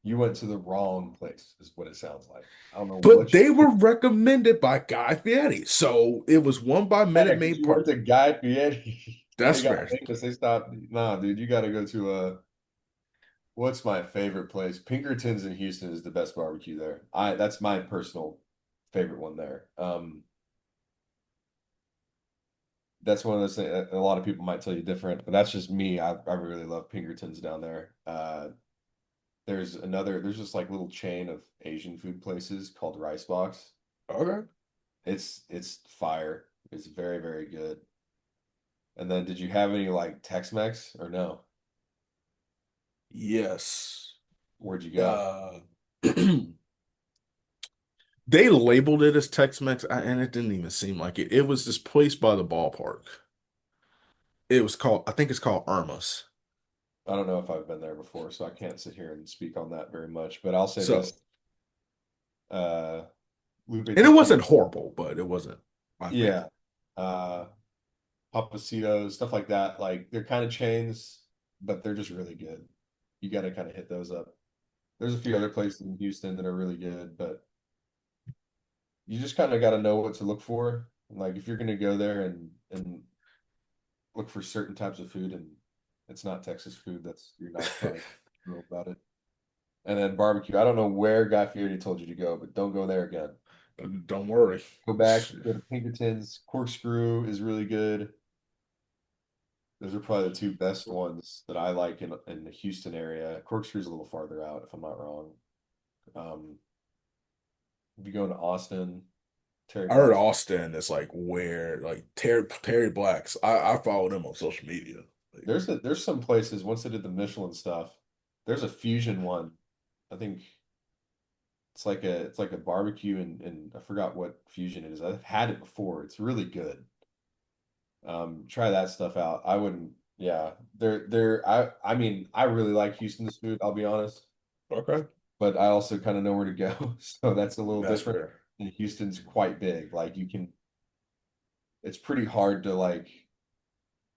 you went to the wrong place, is what it sounds like. I don't know But what they were recommended by Guy Fieri. So it was one by yeah, Minute because Maid you went Park. to Guy Fieri. They That's got fair. famous. They stopped. Nah, dude, you got to go to what's my favorite place? Pinkertons in Houston is the best barbecue there. That's my personal favorite one there. That's one of those things that a lot of people might tell you different, but that's just me. I really love Pinkertons down there. There's just like little chain of Asian food places called Rice Box. Okay. It's fire. It's very, very good. And then did you have any like Tex-Mex or no? Yes. Where'd you go? Uh, They labeled it as Tex-Mex, and it didn't even seem like it. It was this place by the ballpark. It was called, I think it's called Irma's. I don't know if I've been there before, so I can't sit here and speak on that very much. But I'll say So, this: uh, Lupe and it tortilla, wasn't horrible, but it wasn't my yeah, favorite. uh, Pappasitos, stuff like that. Like they're kind of chains, but they're just really good. You got to kind of hit those up. There's a few other places in Houston that are really good, but you just kind of got to know what to look for. Like if you're going to go there and look for certain types of food and it's not Texas food, that's you're not probably real about it. And then barbecue. I don't know where Guy Fieri told you to go, but don't go there again. Don't worry. Go back, go to Pinkerton's. Corkscrew is really good. Those are probably the two best ones that I like in the Houston area. Corkscrew's a little farther out, if I'm not wrong. Um, if you go into Austin, Terry I heard Black's. Austin is like where like Terry Blacks. I follow them on social media. Like, There's some places once they did the Michelin stuff. There's a fusion one. I think it's like a barbecue and I forgot what fusion it is. I've had it before. It's really good. Try that stuff out. I wouldn't, yeah. I mean, I really like Houston's food, I'll be honest, okay, but I also kind of know where to go. So that's a little that's different. fair. And Houston's quite big. It's pretty hard to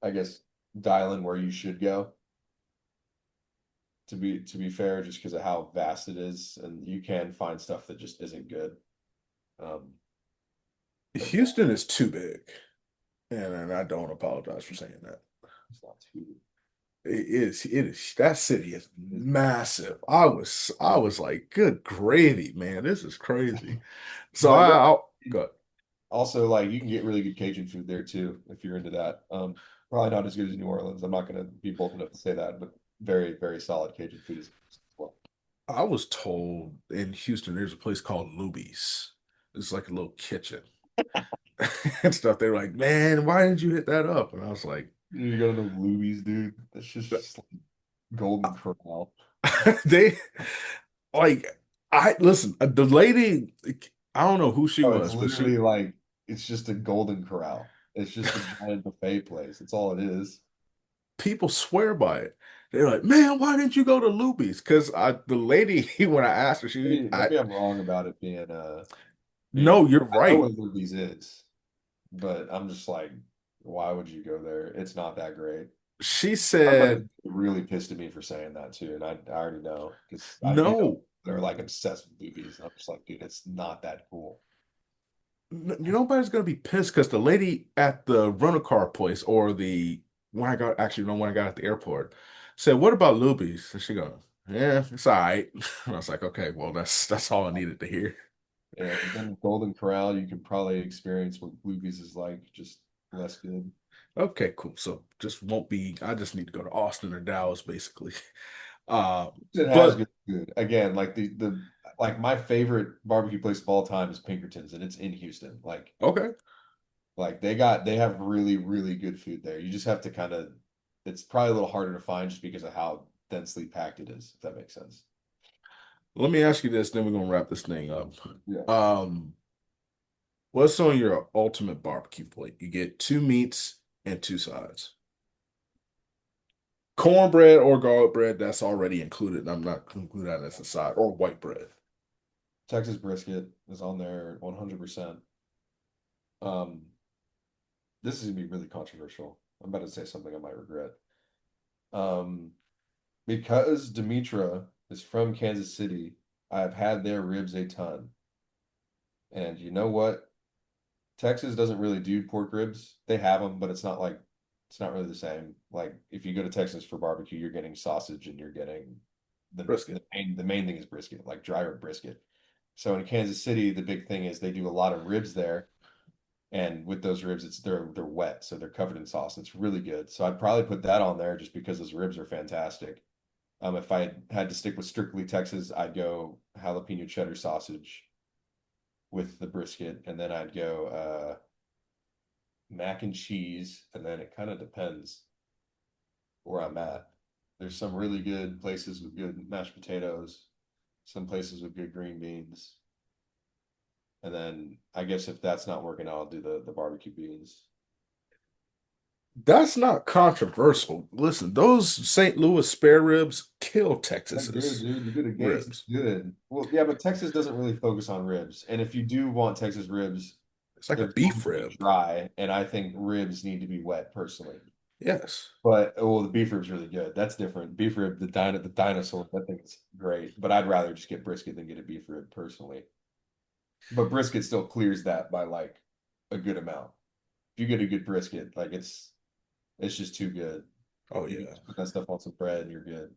I guess, dial in where you should go, to be fair, just because of how vast it is, and you can find stuff that just isn't good. Um, but yeah, Houston is too big, and I don't apologize for saying that. it's not too. It is. It is. That city is It massive. I was like, good gravy, man. This is crazy. So but yeah, I'll go. also like you can get really good Cajun food there too if you're into that. Probably not as good as New Orleans. I'm not going to be bold enough to say that, but very, very solid Cajun food as well. I was told in Houston there's a place called Luby's. It's like a little kitchen and stuff. They were like, man, why didn't you hit that up? And I was like, You gotta know Louis, dude. That's just like Golden Corral. they like I listen, the lady, I don't know who she Oh, it's was, but literally like it's just a Golden Corral. It's just a giant buffet place. That's all it is. people swear by it. They're like, man, why didn't you go to Luby's? Because the lady, when I asked her, Maybe I'm wrong about it being. no, you're I know right. what Louis is, but I'm just like, why would you go there? It's not that great. She My friends said, are really pissed at me for saying that too, and I already know because I do know no, they're like obsessed with movies. And I'm just like, dude, it's not that cool. nobody's gonna be pissed because the lady at the rental car place or when I got actually no when I got at the airport said, "What about Luby's?" And she goes, "Yeah, it's all right." And I was like, "Okay, well that's all I needed to hear." Yeah, but then Golden Corral, you could probably experience what movies is like, just less good. Okay, cool. So just won't be. I just need to go to Austin or Dallas, basically. It has But good food. Again, like the like my favorite barbecue place of all time is Pinkerton's, and it's in Houston. okay. Like they have really, really good food there. You just have to kind of it's probably a little harder to find just because of how densely packed it is, if that makes sense. Let me ask you this, then we're gonna wrap this thing up. Yeah. Um, what's on your ultimate barbecue plate? You get two meats and two sides. Cornbread or garlic bread, that's already included. I'm not including that as a side, or white bread. Texas brisket is on there 100%. Um, this is gonna be really controversial. I'm about to say something I might regret. Um, because Demetra is from Kansas City, I've had their ribs a ton. And you know what? Texas doesn't really do pork ribs. They have them, but it's not really the same. Like if you go to Texas for barbecue, you're getting sausage and you're getting Brisket. the main thing is brisket, like dry rib brisket. So in Kansas City, the big thing is they do a lot of ribs there. And with those ribs, they're wet, so they're covered in sauce. It's really good. So I'd probably put that on there just because those ribs are fantastic. If I had to stick with strictly Texas, I'd go jalapeno cheddar sausage with the brisket, and then I'd go mac and cheese, and then it kind of depends where I'm at. There's some really good places with good mashed potatoes, some places with good green beans. And then I guess if that's not working out, I'll do the barbecue beans. That's not controversial. Listen, those St. Louis spare ribs kill They're good, Texas's dude. You do the Gates, it's ribs. good. Well, yeah, but Texas doesn't really focus on ribs. And if you do want Texas ribs, It's like a they're going beef to be rib. dry, and I think ribs need to be wet personally. Yes. But well, the beef rib's really good. That's different. Beef rib, the dinosaur, that thing's great. But I'd rather just get brisket than get a beef rib personally. But brisket still clears that by like a good amount. If you get a good brisket, like it's just too good. Oh You can yeah. just put that stuff on some bread and you're good.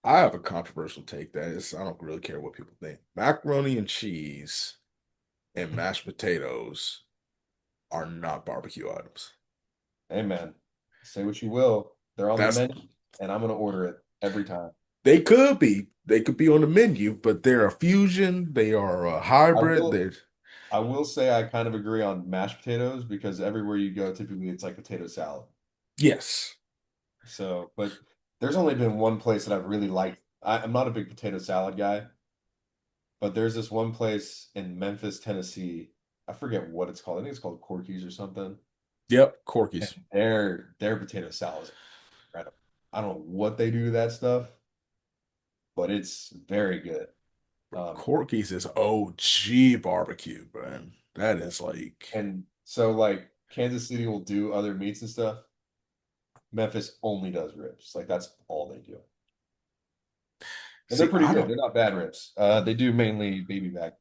I have a controversial take that is I don't really care what people think. Macaroni and cheese and mashed potatoes are not barbecue items. Hey man, say what you will. They're on the That's menu, and I'm gonna order it every time. they could be. They could be on the menu, but they're a fusion. They are a I hybrid. will They're I will say I kind of agree on mashed potatoes because everywhere you go, typically it's like potato salad. yes. So, but there's only been one place that I've really liked. I'm not a big potato salad guy, but there's this one place in Memphis, Tennessee. I forget what it's called. I think it's called Corky's or something. Yep. And Corky's. their potato salad is incredible. I don't know what they do to that stuff, but it's very good. Um, Corky's is OG barbecue, man. That yeah. is like And so like Kansas City will do other meats and stuff. Memphis only does ribs. Like that's all they do. And they're see, pretty I good. don't They're not bad ribs. They do mainly baby back.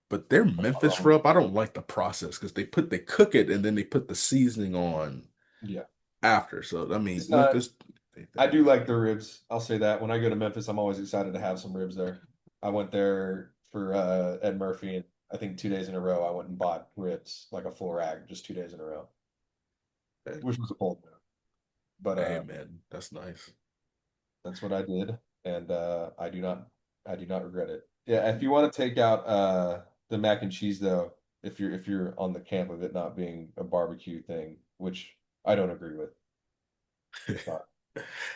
but their Memphis rub, I don't like the process because they cook it and then they put the seasoning on Yeah. after. So I mean It's not Memphis I do like the ribs. I'll say that. When I go to Memphis, I'm always excited to have some ribs there. I went there for Ed Murphy, and I think 2 days in a row I went and bought ribs, like a full rag, just 2 days in a row, hey, which was a bold move. But hey, man, that's nice. that's what I did, and I do not regret it. Yeah, if you want to take out the mac and cheese though, if you're on the camp of it not being a barbecue thing, which I don't agree with, it's not.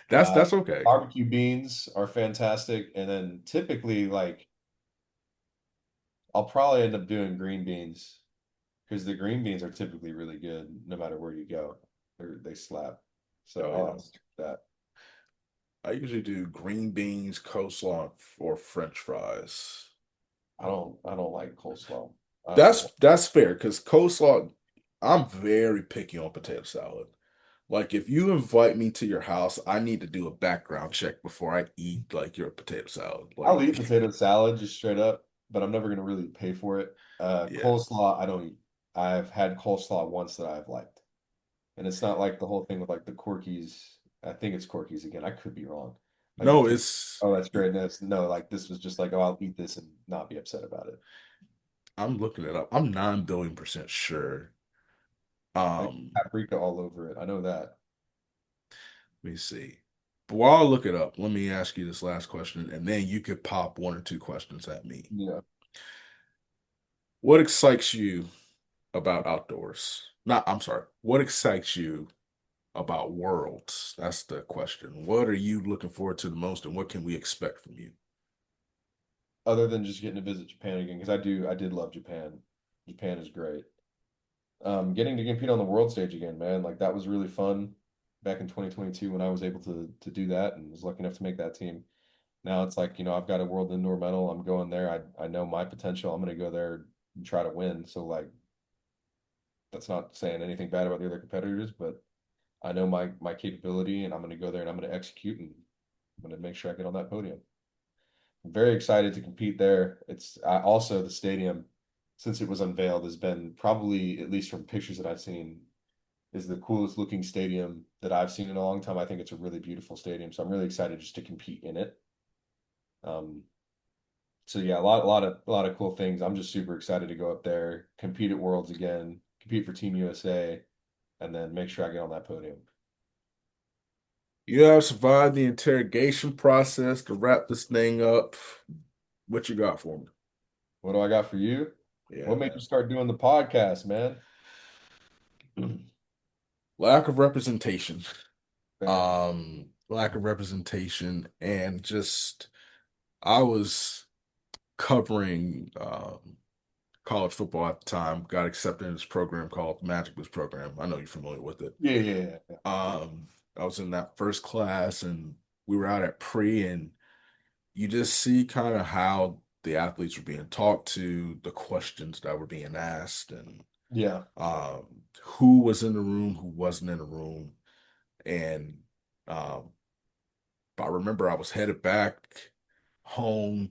That's Uh, that's okay. Barbecue beans are fantastic, and then typically like I'll probably end up doing green beans because the green beans are typically really good no matter where you go. They slap. So Oh I'll yeah. stick with that. I usually do green beans, coleslaw, or French fries. I don't like coleslaw. I don't know That's what. that's fair because coleslaw, I'm very picky on potato salad. Like if you invite me to your house, I need to do a background check before I eat like your potato salad. I'll eat Like, potato salad just straight up, but I'm never gonna really pay for it. yeah. Coleslaw, I don't eat. I've had coleslaw once that I've liked. And it's not like the whole thing with like the Corky's. I think it's Corky's again. I could be wrong. Like the No, potato. it's Oh, that's great. No, like this was just like, oh, I'll eat this and not be upset about it. I'm looking it up. I'm 9 billion% sure. Like Um, paprika all over it. I know that. Let me see. But while I look it up, let me ask you this last question, and then you could pop one or two questions at me. Yeah. What excites you about outdoors? Not, I'm sorry. What excites you about worlds? That's the question. What are you looking forward to the most, and what can we expect from you? Other than just getting to visit Japan again, because I did love Japan. Japan is great. Getting to compete on the world stage again, man. Like that was really fun back in 2022 when I was able to do that and was lucky enough to make that team. Now it's like, I've got a world indoor medal. I'm going there. I know my potential. I'm going to go there and try to win. So like that's not saying anything bad about the other competitors, but I know my capability and I'm going to go there and I'm going to execute and I'm going to make sure I get on that podium. I'm very excited to compete there. It's also the stadium since it was unveiled has been probably at least from pictures that I've seen is the coolest looking stadium that I've seen in a long time. I think it's a really beautiful stadium. So I'm really excited just to compete in it. Um, So yeah, a lot of cool things. I'm just super excited to go up there, compete at Worlds again, compete for Team USA, and then make sure I get on that podium. You have survived the interrogation process to wrap this thing up. What you got for me? What do I got for you? Yeah, What made you man. start doing the podcast, man? Lack of representation. Fair. Lack of representation and just I was covering college football at the time. Got accepted in this program called Magic Boost program. I know you're familiar with it. Yeah, yeah, yeah. Um, I was in that first class, and we were out at pre, and you just see kind of how the athletes were being talked to, the questions that were being asked, and Yeah. who was in the room, who wasn't in the room. And um, I remember I was headed back home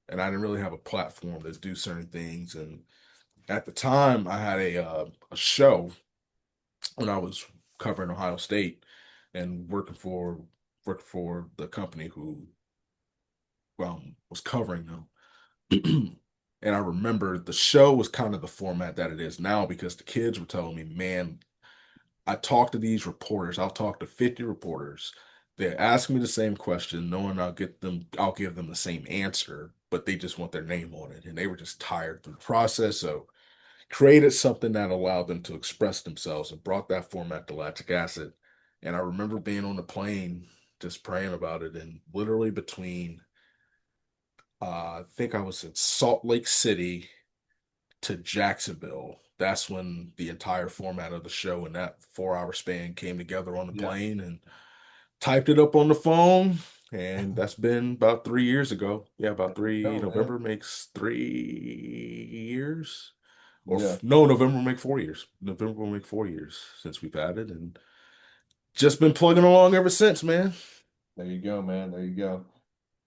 and I didn't really have a platform to do certain things. And at the time, I had a show when I was covering Ohio State and working for the company who was covering them. And I remember the show was kind of the format that it is now because the kids were telling me, man, I talk to these reporters. I'll talk to 50 reporters. They ask me the same question, knowing I'll give them the same answer, but they just want their name on it. And they were just tired through the process. So created something that allowed them to express themselves and brought that format to Lactic Acid. And I remember being on the plane just praying about it. And literally between I think I was in Salt Lake City to Jacksonville. That's when the entire format of the show in that 4 hour span came together on the Yeah. plane and typed it up on the phone. And that's been about 3 years ago. Yeah, about There you three. go, man. November makes 3 years. Yeah. No, November will make 4 years. November will make 4 years since we've had it, and just been plugging along ever since, man. There you go, man. There you go.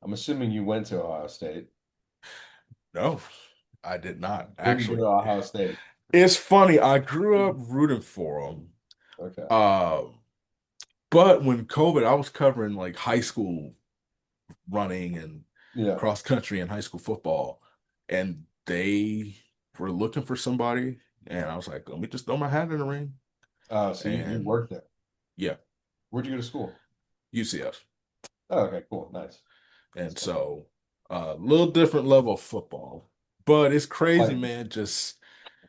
I'm assuming you went to Ohio State. No, I did not Didn't go actually. to Ohio State. It's funny. I grew up rooting for them. Okay. Uh, but when COVID, I was covering like high school running and Yeah. cross country and high school football, and they were looking for somebody, and I was like, let me just throw my hat in the ring. So you And worked there. yeah, Where'd you go to school? UCF. Oh, okay, cool. Nice. That's And fun. so a little different level of football. But it's crazy, Like, man, just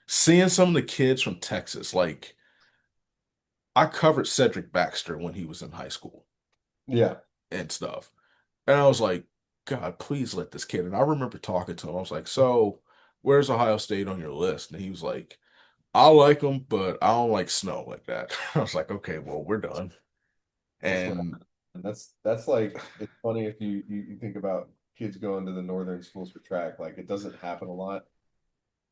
seeing some of the kids from Texas. Like I covered Cedric Baxter when he was in high school yeah. and stuff. And I was like, God, please let this kid. And I remember talking to him. I was like, so where's Ohio State on your list? And he was like, I like them, but I don't like snow like that. I was like, okay, well, we're done. That's what And and that's like it's funny if you think about kids going to the northern schools for track, like it doesn't happen a lot.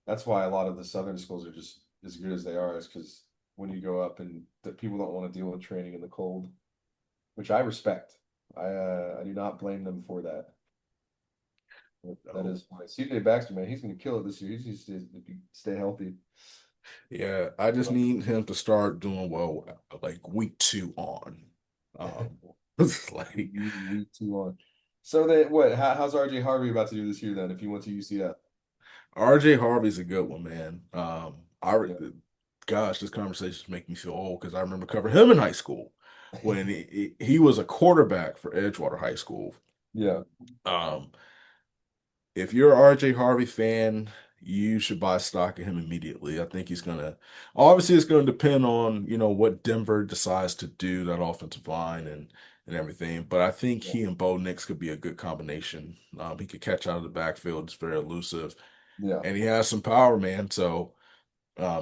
That's why a lot of the southern schools are just as good as they are, is because when you go up and the people don't want to deal with training in the cold, which I respect. I do not blame them for that. But that no, is why CJ Baxter, man, he's gonna kill it this year. He's just to stay healthy. yeah, I just need him to start doing well like week two on. It's like Week two on. So then what? How's RJ Harvey about to do this year then if he went to UCF? RJ Harvey's a good one, man. Yeah. Gosh, this conversation makes me feel old because I remember covering him in high school when he was a quarterback for Edgewater High School. Yeah. Um, if you're an RJ Harvey fan, you should buy stock in him immediately. I think he's gonna obviously it's gonna depend on, what Denver decides to do, that offensive line and everything. But I think Yeah. he and Bo Nix could be a good combination. He could catch out of the backfield, it's very elusive, Yeah. and he has some power, man. So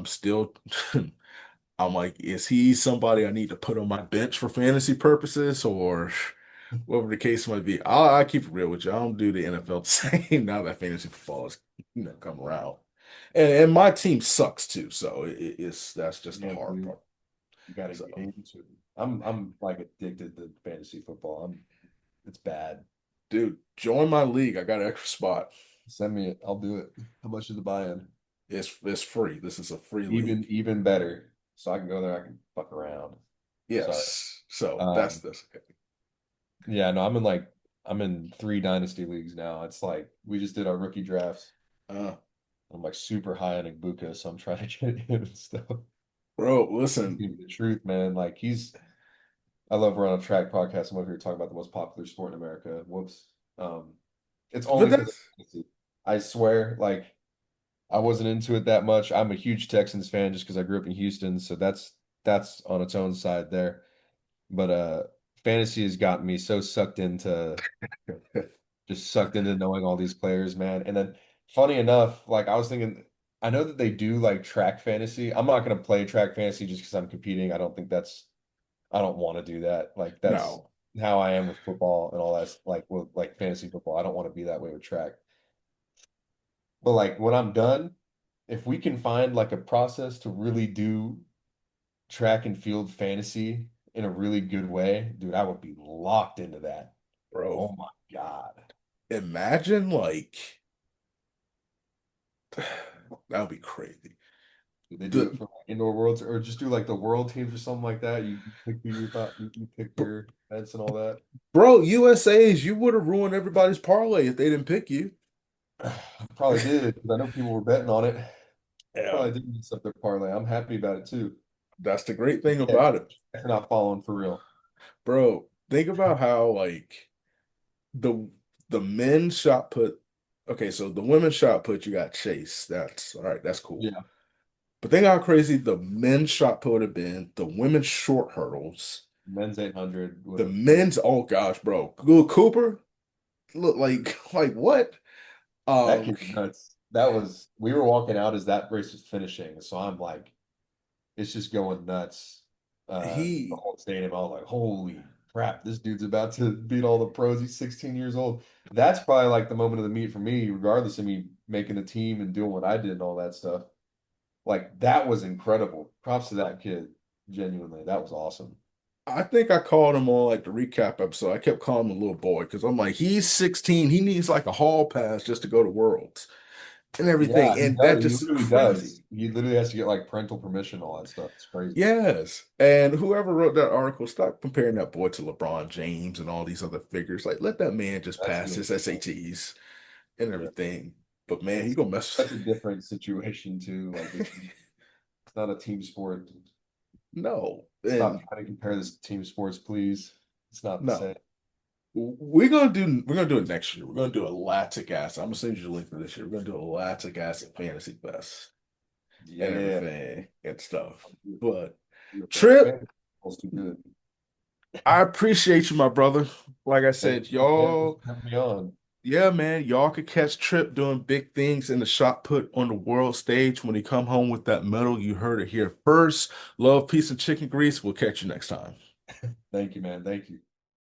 still I'm like, is he somebody I need to put on my bench for fantasy purposes or whatever the case might be? I keep it real with you. I don't do the NFL the same now that fantasy football has come around. And my team sucks too, so that's just the Yeah, hard dude. part. You gotta So, get into it. I'm like addicted to fantasy football. It's bad. dude, join my league. I got an extra spot. Send me it. I'll do it. How much is the buy-in? It's free. This is a free Even league. even better. So I can go there, I can fuck around. Sorry. Yes. So that's Um, this. yeah, no, I'm in three dynasty leagues now. It's like we just did our rookie drafts. Uh, I'm like super high on Igbuka, so I'm trying to get him and stuff. bro, He's listen. gonna be the truth, man. Like I love we're on a track podcast. I'm over here talking about the most popular sport in America. Whoops. Um, it's But only because I swear, like I wasn't into it that much. I'm a huge Texans fan just because I grew up in Houston, so that's on its own side there. But fantasy has gotten me so sucked into just sucked into knowing all these players, man. And then funny enough, like I was thinking, I know that they do like track fantasy. I'm not gonna play track fantasy just because I'm competing. I don't want to do that. Like that's No, how I am with football and all that, like with like fantasy football. I don't want to be that way with track. But like when I'm done, if we can find like a process to really do track and field fantasy in a really good way, dude, I would be locked into that. bro. Oh my God. Imagine like that would be crazy. Do they do it The for like indoor worlds or just do like the world teams or something like that? You pick who you thought you pick your events and all that. bro, USA's, you would have ruined everybody's parlay if they didn't pick you. Probably did because I know people were betting on it. Yeah, Probably did mess up their parlay. I'm happy about it too. that's the great thing Yeah, about it, they're not following for real. bro. Think about how like the the men's shot put. Okay, so the women's shot put, you got Chase. That's all right. That's cool. Yeah, But think how crazy the men's shot put would have been. The women's short hurdles. men's 800 would The have been men's. Oh gosh, bro. Lil Cooper. Look like what? that Um, kid nuts. That was we were walking out as that race was finishing, so I'm like, it's just going nuts. The he whole stadium, I was like, holy crap, this dude's about to beat all the pros. He's 16 years old. That's probably like the moment of the meet for me, regardless of me making the team and doing what I did and all that stuff. Like that was incredible. Props to that kid. Genuinely, that was awesome. I think I called him on like the recap episode. I kept calling him a little boy because I'm like, he's 16. He needs like a hall pass just to go to Worlds and everything. Yeah, he And that does. He just is literally crazy. does. He literally has to get like parental permission, all that stuff. It's crazy. Yes. And whoever wrote that article, stop comparing that boy to LeBron James and all these other figures. Like, let that man just That's pass really his SATs and yeah. everything. But man, he It's gonna mess. such a different situation too. Like it's not a team sport. No. Stop And trying to compare this to team sports, please. It's not the no. same. We're gonna do it next year. We're gonna do a lactic acid. I'm gonna send you the link for this year. We're gonna do a lactic acid fantasy fest and Yeah. everything and stuff. Beautiful. But Beautiful. Trip, Fantasy too good. I appreciate you, my brother. Like I Thank said, you again. Thanks y'all, for having me on. yeah, man, y'all could catch Trip doing big things in the shot put on the world stage when he come home with that medal. You heard it here first. Love, peace, and chicken grease. We'll catch you next time. Thank you, man. Thank you.